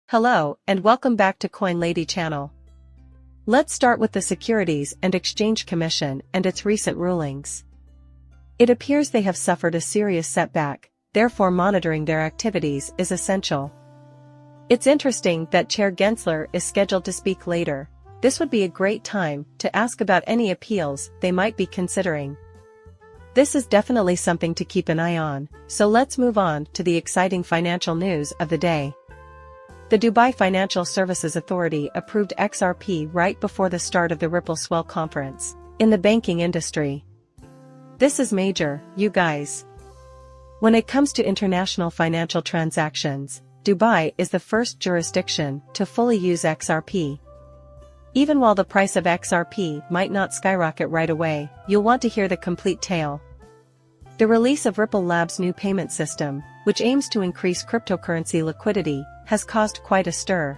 Hello, and welcome back to Coin Lady channel. Let's start with the Securities and Exchange Commission and its recent rulings. It appears they have suffered a serious setback, therefore monitoring their activities is essential. It's interesting that Chair Gensler is scheduled to speak later. This would be a great time to ask about any appeals they might be considering. This is definitely something to keep an eye on, so let's move on to the exciting financial news of the day. The Dubai Financial Services Authority approved XRP right before the start of the Ripple Swell conference in the banking industry. This is major, you guys. When it comes to international financial transactions, Dubai is the first jurisdiction to fully use XRP. Even while the price of XRP might not skyrocket right away, you'll want to hear the complete tale. The release of Ripple Labs' new payment system, which aims to increase cryptocurrency liquidity, has caused quite a stir.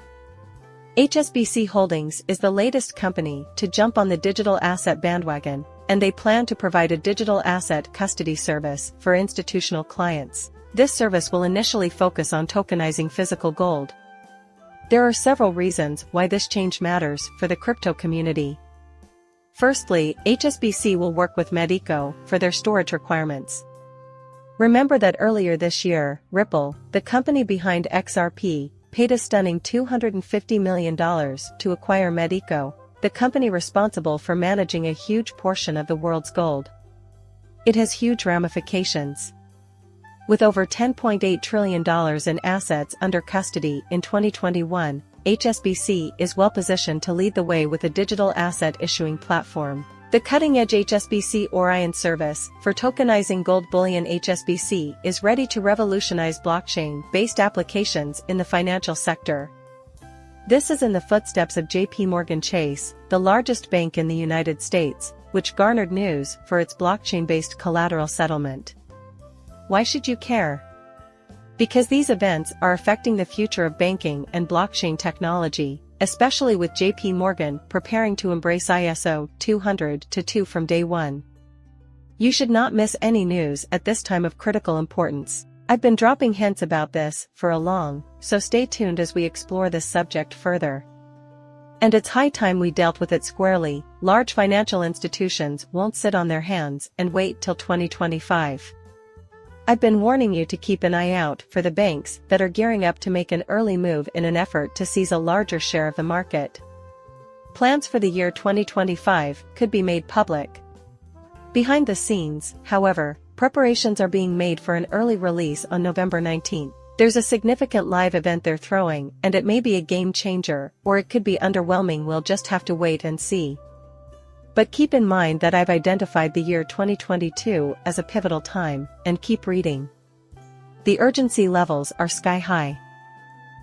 Hsbc Holdings is the latest company to jump on the digital asset bandwagon, and they plan to provide a digital asset custody service for institutional clients. This service will initially focus on tokenizing physical gold. There are several reasons why this change matters for the crypto community. Firstly, Hsbc will work with Medico for their storage requirements. Remember that earlier this year, Ripple, the company behind XRP, paid a stunning $250 million to acquire Medico, the company responsible for managing a huge portion of the world's gold. It has huge ramifications. With over $10.8 trillion in assets under custody in 2021, Hsbc is well positioned to lead the way with a digital asset issuing platform. The cutting-edge Hsbc Orion service for tokenizing gold bullion. Hsbc is ready to revolutionize blockchain-based applications in the financial sector. This is in the footsteps of JP Morgan Chase, the largest bank in the United States, which garnered news for its blockchain-based collateral settlement. Why should you care? Because these events are affecting the future of banking and blockchain technology, especially with JP Morgan preparing to embrace ISO 200-2 from day one. You should not miss any news at this time of critical importance. I've been dropping hints about this for a long, so stay tuned as we explore this subject further. And it's high time we dealt with it squarely. Large financial institutions won't sit on their hands and wait till 2025. I've been warning you to keep an eye out for the banks that are gearing up to make an early move in an effort to seize a larger share of the market. Plans for the year 2025 could be made public. Behind the scenes, however, preparations are being made for an early release on November 19. There's a significant live event they're throwing, and it may be a game changer, or it could be underwhelming. We'll just have to wait and see. But keep in mind that I've identified the year 2022 as a pivotal time, and keep reading. The urgency levels are sky high.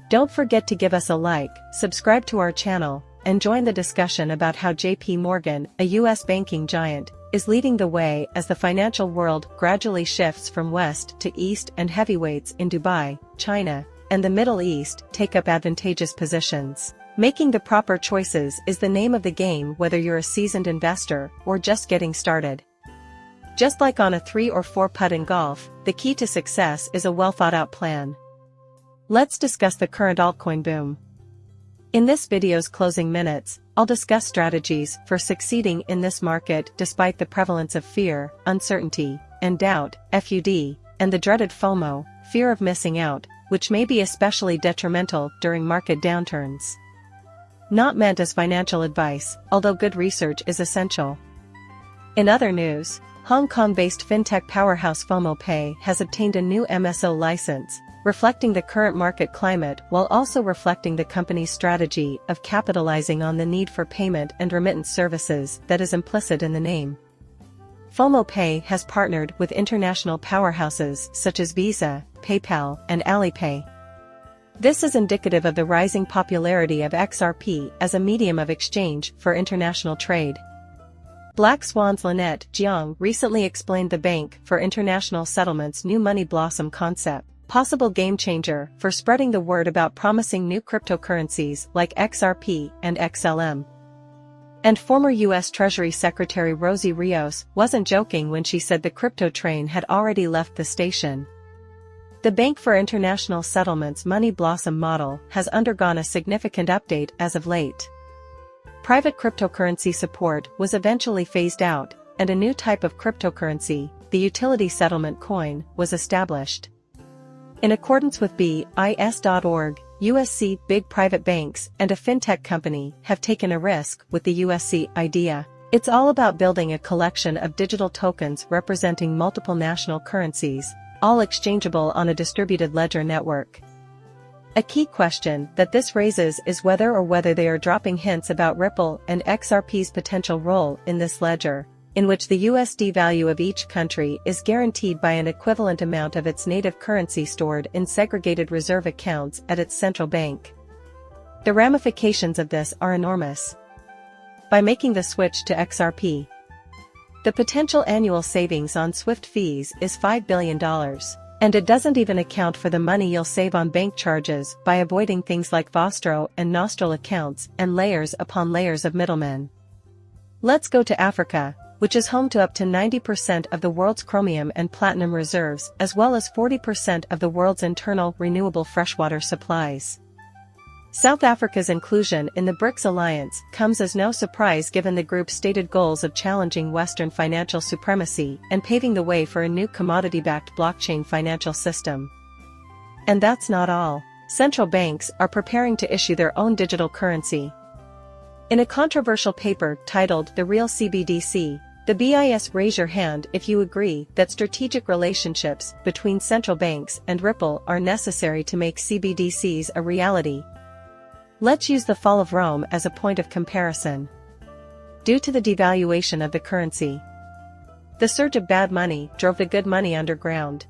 Don't forget to give us a like, subscribe to our channel, and join the discussion about how JP Morgan, a US banking giant, is leading the way as the financial world gradually shifts from west to east, and heavyweights in Dubai, China, and the Middle East take up advantageous positions. Making the proper choices is the name of the game, whether you're a seasoned investor or just getting started. Just like on a 3 or 4 putt in golf, the key to success is a well-thought-out plan. Let's discuss the current altcoin boom. In this video's closing minutes, I'll discuss strategies for succeeding in this market despite the prevalence of fear, uncertainty, and doubt, FUD, and the dreaded FOMO, fear of missing out, which may be especially detrimental during market downturns. Not meant as financial advice, although good research is essential. In other news, Hong Kong-based fintech powerhouse FOMO has obtained a new MSO license, reflecting the current market climate while also reflecting the company's strategy of capitalizing on the need for payment and remittance services that is implicit in the name. FOMO has partnered with international powerhouses such as Visa, PayPal, and Alipay. This is indicative of the rising popularity of XRP as a medium of exchange for international trade. Black Swan's Lynette Jiang recently explained the Bank for International Settlement's new Money Blossom concept, possible game changer for spreading the word about promising new cryptocurrencies like XRP and XLM. And former U.S. Treasury Secretary Rosie Rios wasn't joking when she said the crypto train had already left the station. The Bank for International Settlements Money Blossom model has undergone a significant update as of late. Private cryptocurrency support was eventually phased out, and a new type of cryptocurrency, the utility settlement coin, was established. In accordance with BIS.org, USC, big private banks, and a fintech company have taken a risk with the USC idea. It's all about building a collection of digital tokens representing multiple national currencies, all exchangeable on a distributed ledger network. A key question that this raises is whether they are dropping hints about Ripple and XRP's potential role in this ledger, in which the USD value of each country is guaranteed by an equivalent amount of its native currency stored in segregated reserve accounts at its central bank. The ramifications of this are enormous. By making the switch to XRP, the potential annual savings on SWIFT fees is $5 billion, and it doesn't even account for the money you'll save on bank charges by avoiding things like Vostro and Nostral accounts and layers upon layers of middlemen. Let's go to Africa, which is home to up to 90% of the world's chromium and platinum reserves, as well as 40% of the world's internal renewable freshwater supplies. South Africa's inclusion in the BRICS alliance comes as no surprise given the group's stated goals of challenging Western financial supremacy and paving the way for a new commodity-backed blockchain financial system. And that's not all. Central banks are preparing to issue their own digital currency. In a controversial paper titled The Real CBDC, the BIS raise your hand if you agree that strategic relationships between central banks and Ripple are necessary to make CBDCs a reality. Let's use the fall of Rome as a point of comparison. Due to the devaluation of the currency, the surge of bad money drove the good money underground.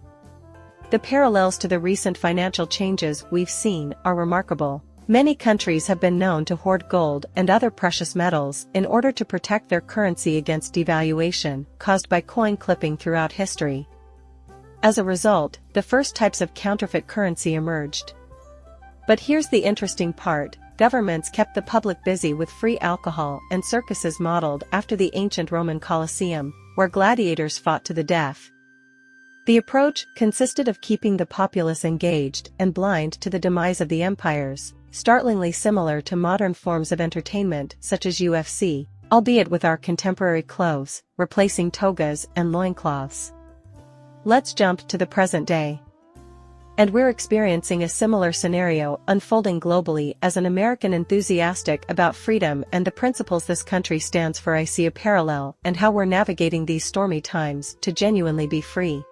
The parallels to the recent financial changes we've seen are remarkable. Many countries have been known to hoard gold and other precious metals in order to protect their currency against devaluation caused by coin clipping throughout history. As a result, the first types of counterfeit currency emerged. But here's the interesting part: governments kept the public busy with free alcohol and circuses modeled after the ancient Roman Colosseum, where gladiators fought to the death. The approach consisted of keeping the populace engaged and blind to the demise of the empires, startlingly similar to modern forms of entertainment such as UFC, albeit with our contemporary clothes, replacing togas and loincloths. Let's jump to the present day. And we're experiencing a similar scenario unfolding globally as an American enthusiastic about freedom and the principles this country stands for. I see a parallel and how we're navigating these stormy times to genuinely be free.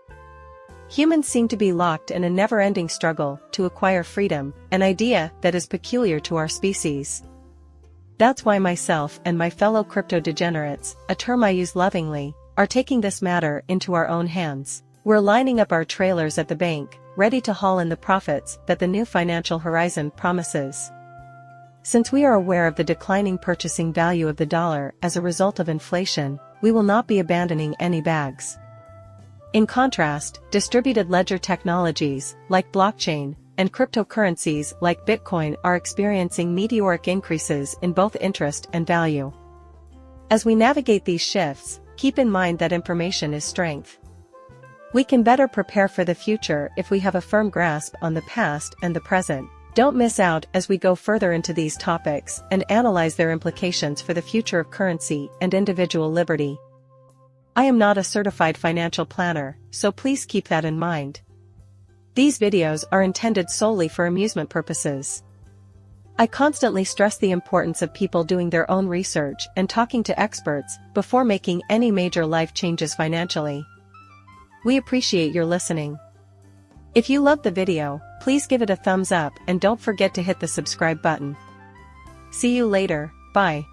Humans seem to be locked in a never-ending struggle to acquire freedom, an idea that is peculiar to our species. That's why myself and my fellow crypto degenerates, a term I use lovingly, are taking this matter into our own hands. We're lining up our trailers at the bank, ready to haul in the profits that the new financial horizon promises. Since we are aware of the declining purchasing value of the dollar as a result of inflation, we will not be abandoning any bags. In contrast, distributed ledger technologies, like blockchain, and cryptocurrencies like Bitcoin are experiencing meteoric increases in both interest and value. As we navigate these shifts, keep in mind that information is strength. We can better prepare for the future if we have a firm grasp on the past and the present. Don't miss out as we go further into these topics and analyze their implications for the future of currency and individual liberty. I am not a certified financial planner, so please keep that in mind. These videos are intended solely for amusement purposes. I constantly stress the importance of people doing their own research and talking to experts before making any major life changes financially. We appreciate your listening. If you loved the video, please give it a thumbs up and don't forget to hit the subscribe button. See you later, bye.